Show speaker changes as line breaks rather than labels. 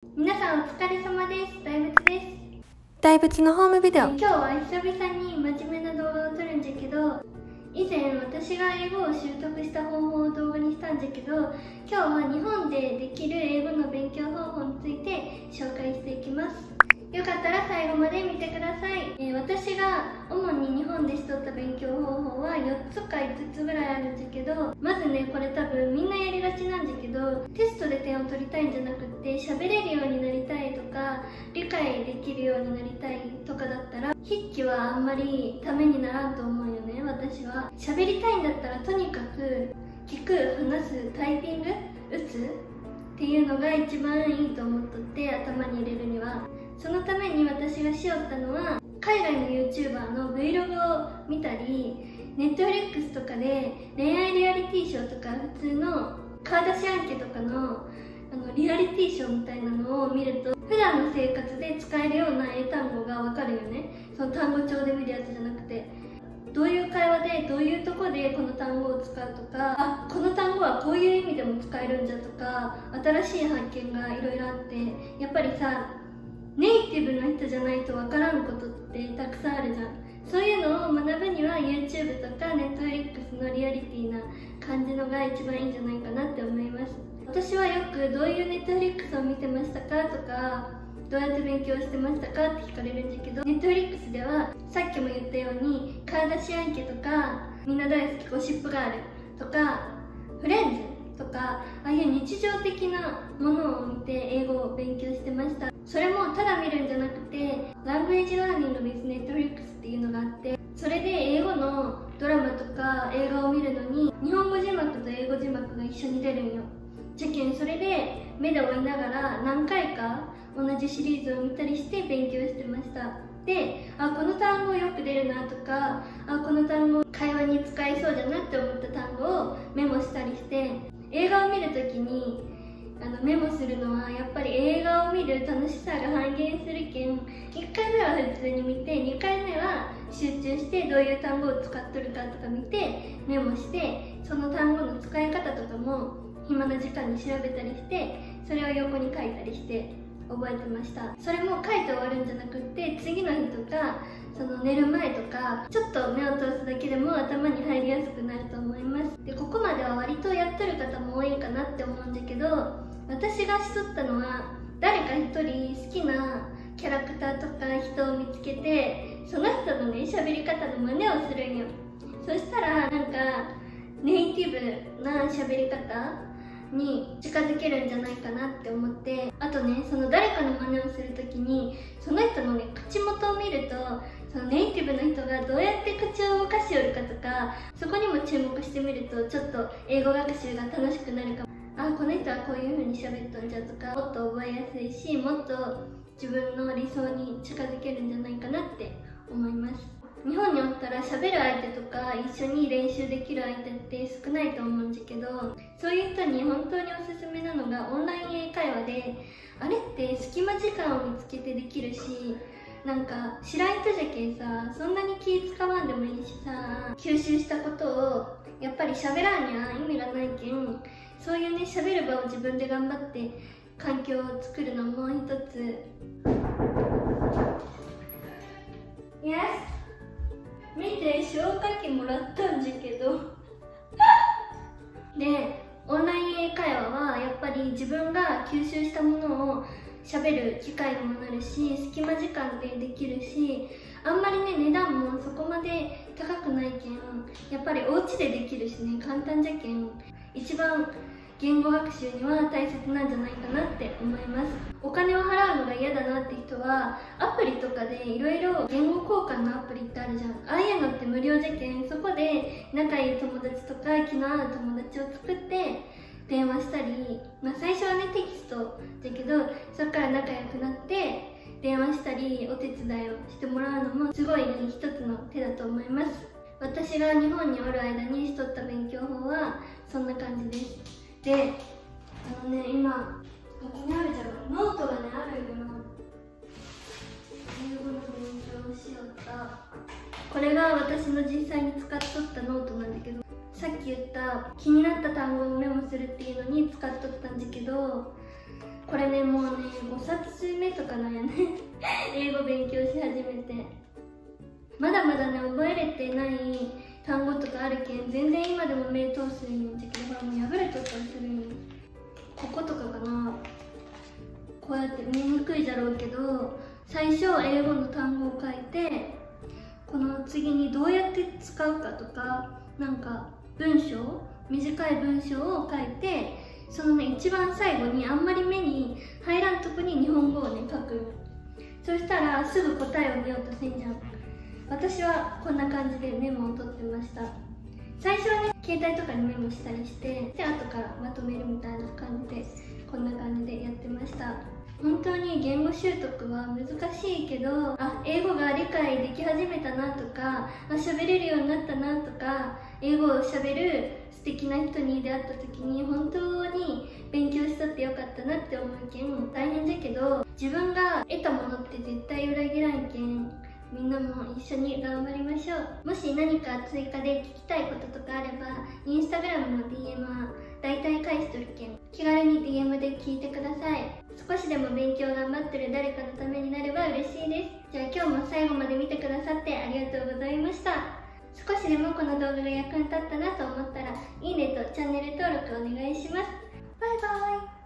皆さんお疲れ様です。大仏です。
大仏のホームビデオ。
今日は久々に真面目な動画を撮るんじゃけど、以前私が英語を習得した方法を動画にしたんじゃけど、今日は日本でできる英語の勉強方法について紹介していきます。よかったら最後まで見てください。私が主に日本でしとった勉強方法は4つか5つぐらいあるんじゃけど、まずね、これ多分みんなやりがちなんじゃけど、テストで点を取りたいんじゃなくって喋れるようになりたいとか理解できるようになりたいとかだったら、筆記はあんまりためにならんと思うよね。私は喋りたいんだったらとにかく聞く、話す、タイピング、打つっていうのが一番いいと思っとって、頭に入れるには。そのために私がしよったのは、海外の YouTuber の Vlog を見たり、Netflix とかで恋愛リアリティショーとか普通のカーダシアン家とかのリアリティショーみたいなのを見ると、普段の生活で使えるような英単語がわかるよね。その単語帳で見るやつじゃなくて、どういう会話でどういうとこでこの単語を使うとか、あ、この単語はこういう意味でも使えるんじゃとか、新しい発見がいろいろあって、やっぱりさ、ネイティブの人じゃないとわからんことってたくさんあるじゃん。そういうのを学ぶには YouTube とか Netflix のリアリティな感じのが一番いいんじゃないかなって思います。私はよくどういう Netflix を見てましたかとか、どうやって勉強してましたかって聞かれるんだけど、 Netflix ではさっきも言ったようにカーダシアン家とか、みんな大好きゴシップガールとか、フレンズとか、ああいう日常的なものを見て英語を勉強してました。それもただ見るんじゃなくて、Language Learning with Netflix っていうのがあって、それで英語のドラマとか映画を見るのに日本語字幕と英語字幕が一緒に出るんよ。じゃけんそれで目で追いながら何回か同じシリーズを見たりして勉強してました。で、あ、この単語よく出るなとか、あ、この単語会話に使えそうだなって思った単語をメモしたりして、映画を見るときにメモするのはやっぱり映画を見る楽しさが半減するけん、1回目は普通に見て、2回目は集中してどういう単語を使っとるかとか見てメモして、その単語の使い方とかも暇な時間に調べたりして、それを横に書いたりして覚えてました。それも書いて終わるんじゃなくって、次の日とかその寝る前とかちょっと目を通すだけでも頭に入りやすくなると思います。で、ここまでは割とやっとる方も多いかなって思うんだけど、私がしとったのは、誰か一人好きなキャラクターとか人を見つけて、その人のね、喋り方の真似をするんよ。そしたらなんかネイティブな喋り方に近づけるんじゃないかなって思って、あとね、その誰かの真似をするときにその人のね、口元を見ると、そのネイティブの人がどうやって口を動かしよるかとか、そこにも注目してみるとちょっと英語学習が楽しくなるかも。あ、この人はこういう風に喋っとんじゃとか、もっと覚えやすいし、もっと自分の理想に近づけるんじゃないかなって思います。日本におったら喋る相手とか一緒に練習できる相手って少ないと思うんじゃけど、そういう人に本当におすすめなのがオンライン英会話で、あれって隙間時間を見つけてできるし、なんか知らん人じゃけんさ、そんなに気使わんでもいいしさ、吸収したことをやっぱり喋らんには意味がないけん、そういうね、喋る場を自分で頑張って環境を作るのも一つ。 Yes? 見て、消火器もらったんじゃけどで、オンライン英会話はやっぱり自分が吸収したものを喋る機会にもなるし、隙間時間でできるし、あんまりね、値段もそこまで高くないけん、やっぱりお家でできるしね、簡単じゃけん、一番言語学習には大切なんじゃないかなって思います。お金を払うのが嫌だなって人は、アプリとかでいろいろ言語交換のアプリってあるじゃん。ああいうのって無料じゃけん、そこで仲いい友達とか気の合う友達を作って電話したり、最初はね、テキストだけど、そこから仲良くなって電話したりお手伝いをしてもらうのもすごい一つの手だと思います。私が日本におる間にしとった勉強法はそんな感じです。で、今ここにあるじゃん、ノートがね、あるよな。英語の勉強をしよった。これが私の実際に使っとったノートなんだけど、さっき言った気になった単語をメモするっていうのに使っとったんだけど、これね、もうね、5目とかなんやね英語勉強し始めて。まだまだね、覚えれてない単語とかあるけん、全然今でも目通すんだけど、ほらもう破れとったりするん。こことかかな、こうやって見にくいじゃろうけど、最初英語の単語を書いて、この次にどうやって使うかとか、なんか文章、短い文章を書いて、そのね、一番最後にあんまり目に入らんとこに日本語をね、書く。そしたらすぐ答えを見ようとせんじゃん。私はこんな感じでメモを取ってました。最初はね、携帯とかにメモしたりして、で、後からまとめるみたいな感じで、こんな感じでやってました。本当に言語習得は難しいけど、英語が理解でき始めたなとか、喋れるようになったなとか、英語を喋る素敵な人に出会った時に本当に勉強しとってよかったなって思うけん、大変だけど、自分が得たものって絶対裏切らんけん、みんなも一緒に頑張りましょう。もし何か追加で聞きたいこととかあれば、インスタグラムの DM は大体返しとるけん、気軽に DM で聞いてください。少しでも勉強頑張ってる誰かのためになれば嬉しいです。じゃあ今日も最後まで見てくださってありがとうございました。少しでもこの動画が役に立ったなと思ったら、いいねとチャンネル登録お願いします。バイバイ。